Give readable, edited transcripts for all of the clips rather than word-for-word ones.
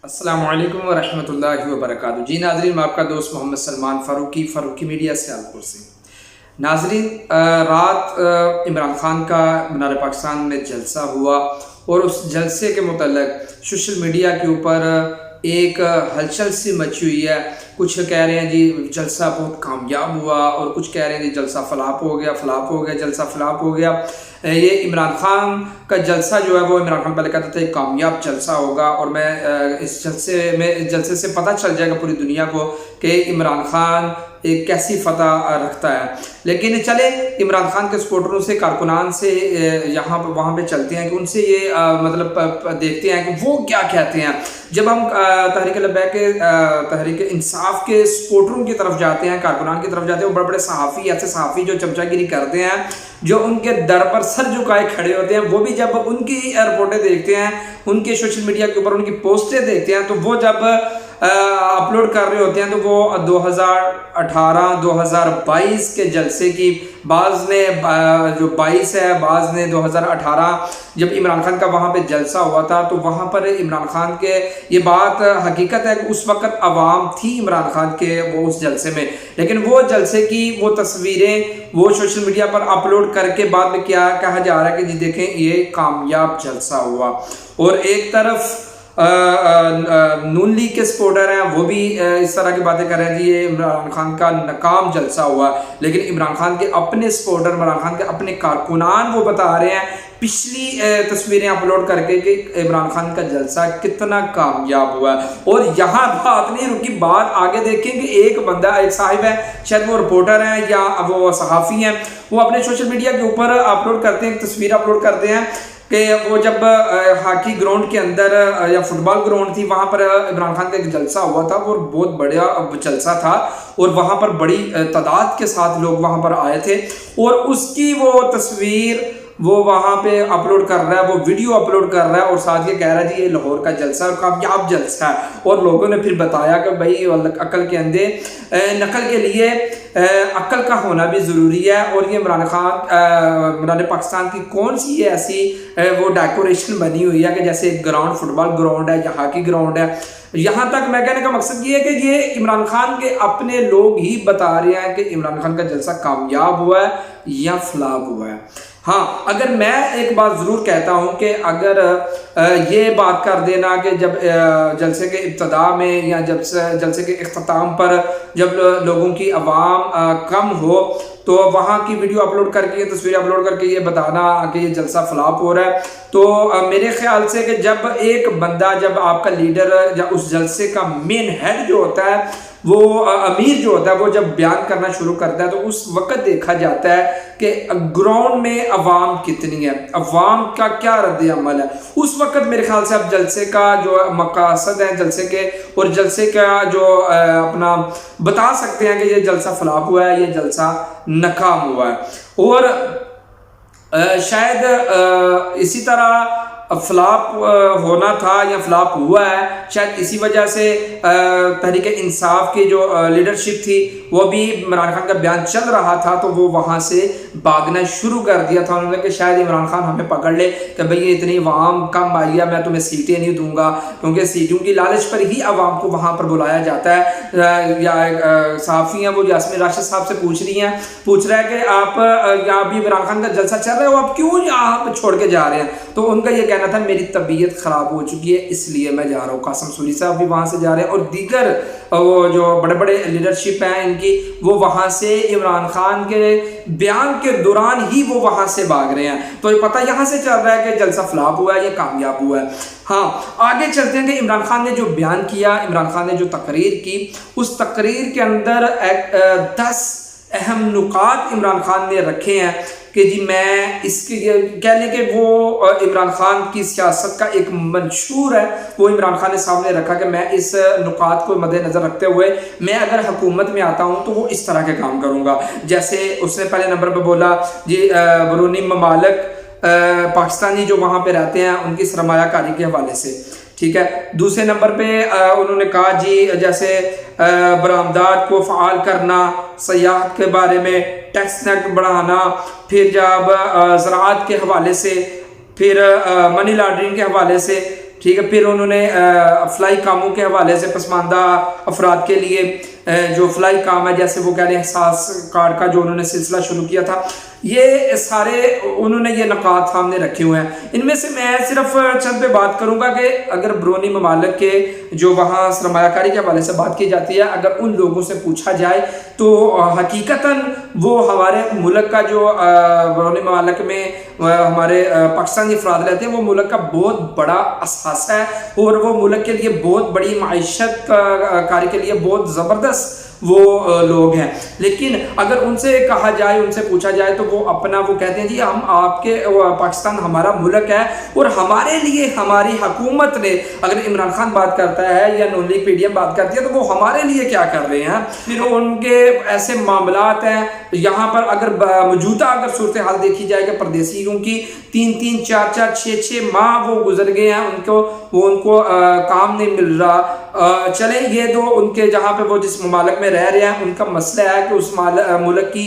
السلام علیکم ورحمۃ اللہ وبرکاتہ۔ جی ناظرین، میں آپ کا دوست محمد سلمان فاروقی میڈیا سیالکوٹ سے۔ ناظرین، رات عمران خان کا مینار پاکستان میں جلسہ ہوا اور اس جلسے کے متعلق سوشل میڈیا کے اوپر ایک ہلچل سی مچی ہوئی ہے۔ کچھ کہہ رہے ہیں جی جلسہ بہت کامیاب ہوا، اور کچھ کہہ رہے ہیں جی جلسہ فلاپ ہو گیا، جلسہ فلاپ ہو گیا۔ یہ عمران خان کا جلسہ جو ہے وہ عمران خان پہلے کہتا تھا ایک کامیاب جلسہ ہوگا، اور میں اس جلسے سے پتہ چل جائے گا پوری دنیا کو کہ عمران خان ایک کیسی فتح رکھتا ہے۔ لیکن چلے عمران خان کے سپورٹروں سے، کارکنان سے وہاں پہ چلتے ہیں کہ ان سے یہ مطلب دیکھتے ہیں کہ وہ کیا کہتے ہیں۔ جب ہم تحریک لبیک کے تحریک انصاف کے سپورٹروں کی طرف جاتے ہیں، کارکنان کی طرف جاتے ہیں، وہ بڑے بڑے صحافی، ایسے صحافی جو چمچا گیری کرتے ہیں، جو ان کے در پر سر جھکائے کھڑے ہوتے ہیں، وہ بھی جب ان کی رپورٹیں دیکھتے ہیں، ان کے سوشل میڈیا کے اوپر ان کی پوسٹیں دیکھتے ہیں، تو وہ جب اپلوڈ کر رہے ہوتے ہیں تو وہ 2018-2022 کے جلسے کی، بعض نے جو 22 ہے، بعض نے 2018 جب عمران خان کا وہاں پہ جلسہ ہوا تھا، تو وہاں پر عمران خان کے یہ بات حقیقت ہے کہ اس وقت عوام تھی عمران خان کے وہ اس جلسے میں، لیکن وہ جلسے کی وہ تصویریں وہ سوشل میڈیا پر اپلوڈ کر کے بعد میں کیا کہا جا رہا ہے کہ جی دیکھیں یہ کامیاب جلسہ ہوا۔ اور ایک طرف نون لیگ کے سپورٹر ہیں، وہ بھی اس طرح کی باتیں کر رہے ہیں جی یہ عمران خان کا ناکام جلسہ ہوا، لیکن عمران خان کے اپنے سپورٹر، عمران خان کے اپنے کارکنان وہ بتا رہے ہیں پچھلی تصویریں اپلوڈ کر کے کہ عمران خان کا جلسہ کتنا کامیاب ہوا ہے۔ اور یہاں بات نہیں رکی، بات آگے دیکھیں کہ ایک بندہ، ایک صاحب ہے، شاید وہ رپورٹر ہیں یا وہ صحافی ہیں، وہ اپنے سوشل میڈیا کے اوپر اپلوڈ کرتے ہیں، تصویر اپلوڈ کرتے ہیں کہ وہ جب ہاکی گراؤنڈ کے اندر یا فٹ بال گراؤنڈ تھی، وہاں پر عمران خان کا ایک جلسہ ہوا تھا، وہ بہت بڑا جلسہ تھا، اور وہاں پر بڑی تعداد کے ساتھ لوگ وہاں پر آئے تھے، اور اس کی وہ تصویر وہ وہاں پہ اپلوڈ کر رہا ہے، وہ ویڈیو اپلوڈ کر رہا ہے، اور ساتھ یہ کہہ رہا ہے جی یہ لاہور کا جلسہ اور کامیاب جلسہ ہے۔ اور لوگوں نے پھر بتایا کہ بھائی عقل کے اندھے نقل کے لیے عقل کا ہونا بھی ضروری ہے، اور یہ عمران پاکستان کی کون سی ایسی وہ ڈیکوریشن بنی ہوئی ہے کہ جیسے ایک گراؤنڈ، فٹ بال گراؤنڈ ہے یا ہاکی گراؤنڈ ہے۔ یہاں تک میں کہنے کا مقصد یہ ہے کہ یہ عمران خان کے اپنے لوگ ہی بتا رہے ہیں کہ عمران خان کا جلسہ کامیاب ہوا ہے یا فلاپ ہوا ہے۔ ہاں، اگر میں ایک بات ضرور کہتا ہوں کہ اگر یہ بات کر دینا کہ جب جلسے کے ابتدا میں یا جب جلسے کے اختتام پر جب لوگوں کی عوام کم ہو تو وہاں کی ویڈیو اپلوڈ کر کے، تصویر اپلوڈ کر کے یہ بتانا کہ یہ جلسہ فلاپ ہو رہا ہے، تو میرے خیال سے کہ جب ایک بندہ، جب آپ کا لیڈر یا اس جلسے کا مین ہیڈ جو ہوتا ہے، وہ امیر جو ہوتا ہے، وہ جب بیان کرنا شروع کرتا ہے تو اس وقت دیکھا جاتا ہے کہ گراؤنڈ میں عوام کتنی ہے، عوام کا کیا رد عمل ہے۔ اس وقت میرے خیال سے اب جلسے کا جو مقاصد ہے جلسے کے، اور جلسے کا جو اپنا بتا سکتے ہیں کہ یہ جلسہ فلاپ ہوا ہے، یہ جلسہ ناکام ہوا ہے۔ اور شاید اسی طرح فلاپ ہونا تھا یا فلاپ ہوا ہے، شاید اسی وجہ سے تحریک انصاف کی جو لیڈرشپ تھی وہ بھی عمران خان کا بیان چل رہا تھا تو وہ وہاں سے بھاگنا شروع کر دیا تھا انہوں نے کہ شاید عمران خان ہمیں پکڑ لے کہ بھئی یہ اتنی عوام کم آئی ہے، میں تمہیں سیٹیں نہیں دوں گا، کیونکہ سیٹوں کی لالچ پر ہی عوام کو وہاں پر بلایا جاتا ہے۔ یا صحافی ہیں وہ یاسمین راشد صاحب سے پوچھ رہا ہے کہ آپ یہاں بھی عمران خان کا جلسہ چل رہا ہے، وہ آپ کیوں یہاں پہ چھوڑ کے جا رہے ہیں؟ تو ان کا یہ کہنا تھا میری طبیعت خراب ہو چکی ہے اس لیے میں جا رہا ہوں۔ قاسم سوری صاحب بھی وہاں سے جا رہے ہیں، اور دیگر وہ جو بڑے بڑے لیڈرشپ ہیں ان کی، وہ وہاں سے عمران خان کے بیان کے دوران ہی وہ وہاں سے بھاگ رہے ہیں۔ تو یہ پتہ یہاں سے چل رہا ہے کہ جلسہ فلاپ ہوا ہے یا کامیاب ہوا ہے۔ ہاں، آگے چلتے ہیں کہ عمران خان نے جو بیان کیا، عمران خان نے جو تقریر کی، اس تقریر کے اندر 10 اہم نکات عمران خان نے رکھے ہیں کہ جی میں اس کی کہہ لیں کہ وہ عمران خان کی سیاست کا ایک منشور ہے، وہ عمران خان نے سامنے رکھا کہ میں اس نکات کو مد نظر رکھتے ہوئے میں اگر حکومت میں آتا ہوں تو وہ اس طرح کے کام کروں گا۔ جیسے اس نے پہلے نمبر پہ بولا جی بیرونی ممالک پاکستانی جو وہاں پہ رہتے ہیں ان کی سرمایہ کاری کے حوالے سے، ٹھیک ہے۔ دوسرے نمبر پہ انہوں نے کہا جی جیسے برآمدات کو فعال کرنا، سیاحت کے بارے میں ٹیکس نیٹ بڑھانا، پھر جب زراعت کے حوالے سے، پھر منی لانڈرنگ کے حوالے سے، ٹھیک ہے. پھر انہوں نے فلائی کاموں کے حوالے سے پسماندہ افراد کے لیے جو فلائی کام ہے، جیسے وہ کہہ رہے ہیں احساس کارڈ کا جو انہوں نے سلسلہ شروع کیا تھا، یہ سارے انہوں نے یہ نکات سامنے رکھے ہوئے ہیں. ان میں سے میں صرف چند پہ بات کروں گا کہ اگر بیرونی ممالک کے جو وہاں سرمایہ کاری کے حوالے سے بات کی جاتی ہے، اگر ان لوگوں سے پوچھا جائے تو حقیقتاً وہ ہمارے ملک کا جو بیرونی ممالک میں ہمارے پاکستانی افراد رہتے ہیں، وہ ملک کا بہت بڑا اثاثہ ہے اور وہ ملک کے لیے بہت بڑی معیشت کاری کے لیے بہت زبردست وہ لوگ ہیں. لیکن اگر ان سے کہا جائے، ان سے پوچھا جائے تو وہ اپنا وہ کہتے ہیں جی ہم آپ کے پاکستان ہمارا ملک ہے اور ہمارے لیے ہماری حکومت نے، اگر عمران خان بات کرتا ہے یا نون لیگ پی ڈی ایم بات کرتی ہے تو وہ ہمارے لیے کیا کر رہے ہیں. پھر ان کے ایسے معاملات ہیں یہاں پر. اگر موجودہ اگر صورتحال دیکھی جائے کہ پردیسیوں کی 3 4 6 ماہ وہ گزر گئے ہیں، ان کو کام نہیں مل رہا. چلیں یہ تو ان کے جہاں پہ وہ جس ممالک میں رہ رہے ہیں ان کا مسئلہ ہے کہ اس ملک کی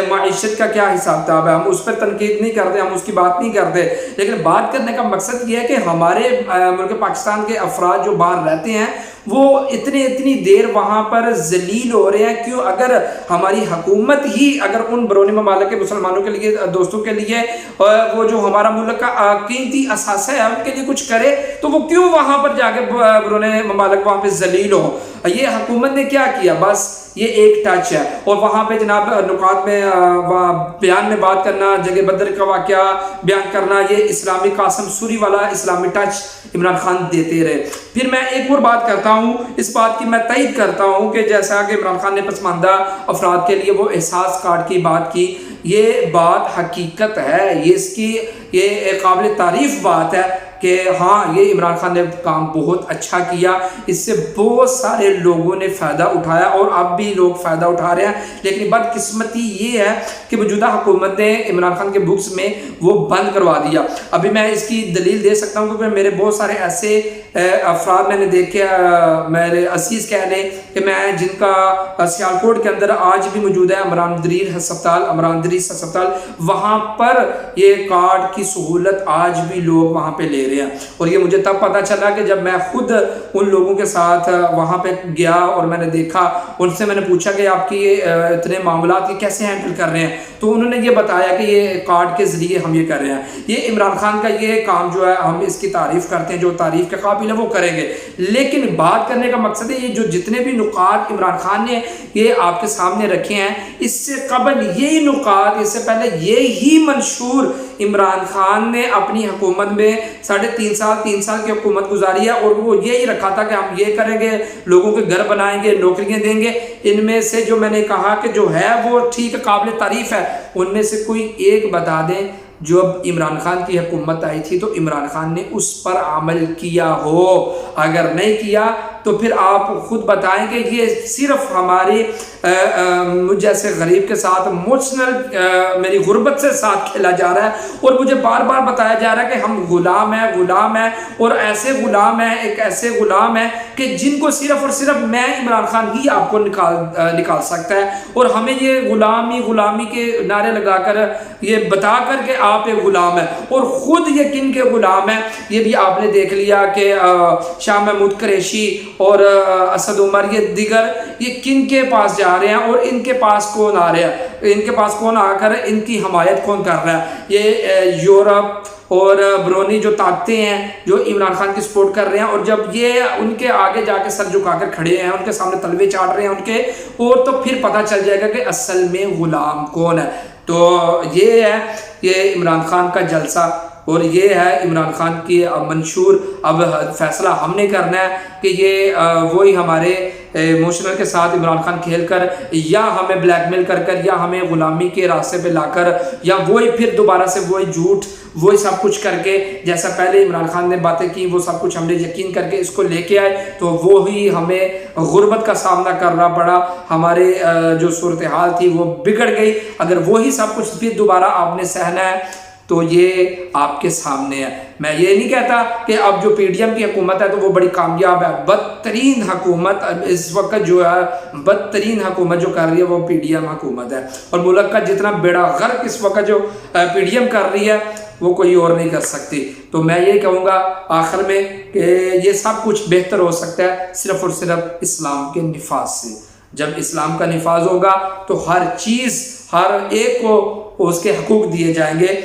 معیشت کا کیا حساب کتاب ہے. ہم اس پر تنقید نہیں کرتے، ہم اس کی بات نہیں کرتے، لیکن بات کرنے کا مقصد یہ ہے کہ ہمارے ملک پاکستان کے افراد جو باہر رہتے ہیں وہ اتنی دیر وہاں پر ذلیل ہو رہے ہیں. کیوں؟ اگر ہماری حکومت ہی اگر ان بیرونی ممالک کے مسلمانوں کے لیے، دوستوں کے لیے، وہ جو ہمارا ملک کا قیمتی اثاثہ ہے ان کے لیے کچھ کرے تو وہ کیوں وہاں پر جا کے بیرونی ممالک وہاں پہ ذلیل ہو. یہ حکومت نے کیا کیا؟ بس یہ ایک ٹچ ہے. اور وہاں پہ جناب نکات میں بیان میں بات کرنا، جنگ بدر کا واقعہ بیان کرنا، یہ اسلامی قاسم سوری والا اسلامی ٹچ عمران خان دیتے رہے. پھر میں ایک اور بات کرتا ہوں، اس بات کی میں تائید کرتا ہوں کہ جیسا کہ عمران خان نے پسماندہ افراد کے لیے وہ احساس کارڈ کی بات کی، یہ بات حقیقت ہے، یہ قابل تعریف بات ہے کہ ہاں یہ عمران خان نے کام بہت اچھا کیا. اس سے بہت سارے لوگوں نے فائدہ اٹھایا اور اب بھی لوگ فائدہ اٹھا رہے ہیں. لیکن بدقسمتی یہ ہے کہ موجودہ حکومت نے عمران خان کے بکس میں وہ بند کروا دیا. ابھی میں اس کی دلیل دے سکتا ہوں کیونکہ میرے بہت سارے ایسے افراد میں نے دیکھے، میرے عزیز کہہ لیں کہ میں جن کا سیالکوٹ کے اندر آج بھی موجود ہے امران دریس ہسپتال، وہاں پر یہ کارڈ کی سہولت آج بھی لوگ وہاں پہ لے رہے ہیں. اور یہ مجھے تب پتا چلا کہ جب میں خود ان لوگوں کے ساتھ وہاں پہ گیا اور میں نے دیکھا، ان سے میں نے پوچھا کہ آپ کی اتنے معاملات یہ کیسے ہینڈل کر رہے ہیں، تو انہوں نے یہ بتایا کہ یہ کارڈ کے ذریعے ہم یہ کر رہے ہیں. یہ عمران خان کا یہ کام جو ہے ہم اس کی تعریف کرتے ہیں، جو تعریف کے قابل ہے وہ کریں گے. لیکن بات کرنے کا مقصد ہے یہ جو جتنے بھی نکات عمران خان نے یہ آپ کے سامنے رکھے ہیں، اس سے قبل یہی نکات، اس سے پہلے یہی منشور عمران خان نے اپنی حکومت میں 3.5 سال کی حکومت گزاری ہے اور وہ یہی رکھا تھا کہ ہم یہ کریں گے، لوگوں کے گھر بنائیں گے، نوکریاں دیں گے. ان میں سے جو میں نے کہا کہ جو ہے وہ ٹھیک ہے، قابل تعریف ہے، ان میں سے کوئی ایک بتا دیں جو اب عمران خان کی حکومت آئی تھی تو عمران خان نے اس پر عمل کیا ہو. اگر نہیں کیا تو پھر آپ خود بتائیں کہ یہ صرف ہماری مجھ جیسے غریب کے ساتھ میری غربت سے ساتھ کھیلا جا رہا ہے اور مجھے بار بار بتایا جا رہا ہے کہ ہم غلام ہیں اور ایسے غلام ہیں، ایک ایسے غلام ہیں کہ جن کو صرف اور صرف میں عمران خان ہی آپ کو نکال سکتا ہے. اور ہمیں یہ غلامی کے نعرے لگا کر یہ بتا کر کہ آپ ایک غلام ہیں، اور خود یہ کن کے غلام ہیں یہ بھی آپ نے دیکھ لیا کہ شاہ محمود قریشی اور اسد عمر یہ دیگر یہ کن کے پاس جا رہے ہیں اور ان کے پاس کون آ رہے ہیں، ان کے پاس کون آ کر ان کی حمایت کون کر رہا ہے. یہ یورپ اور برونی جو طاقتیں ہیں جو عمران خان کی سپورٹ کر رہے ہیں، اور جب یہ ان کے آگے جا کے سر جھکا کر کھڑے ہیں، ان کے سامنے تلوے چاٹ رہے ہیں ان کے، اور تو پھر پتہ چل جائے گا کہ اصل میں غلام کون ہے. تو یہ ہے یہ عمران خان کا جلسہ اور یہ ہے عمران خان کی منشور. اب فیصلہ ہم نے کرنا ہے کہ یہ وہی ہمارے ایموشنل کے ساتھ عمران خان کھیل کر یا ہمیں بلیک میل کر یا ہمیں غلامی کے راستے پہ لا کر یا وہی پھر دوبارہ سے وہی جھوٹ وہی سب کچھ کر کے جیسا پہلے عمران خان نے باتیں کی وہ سب کچھ ہم نے یقین کر کے اس کو لے کے آئے تو وہی ہمیں غربت کا سامنا کرنا پڑا. ہمارے جو صورتحال تھی وہ بگڑ گئی. اگر وہی سب کچھ پھر دوبارہ آپ نے سہنا ہے تو یہ آپ کے سامنے ہے. میں یہ نہیں کہتا کہ اب جو پی ڈی ایم کی حکومت ہے تو وہ بڑی کامیاب ہے. بدترین حکومت اس وقت جو ہے، بدترین حکومت جو کر رہی ہے وہ پی ڈی ایم حکومت ہے. اور ملک کا جتنا بیڑا غرق اس وقت جو پی ڈی ایم کر رہی ہے وہ کوئی اور نہیں کر سکتی۔ تو میں یہ کہوں گا آخر میں کہ یہ سب کچھ بہتر ہو سکتا ہے صرف اور صرف اسلام کے نفاذ سے۔ جب اسلام کا نفاذ ہوگا تو ہر چیز ہر ایک کو اس کے حقوق دیے جائیں گے۔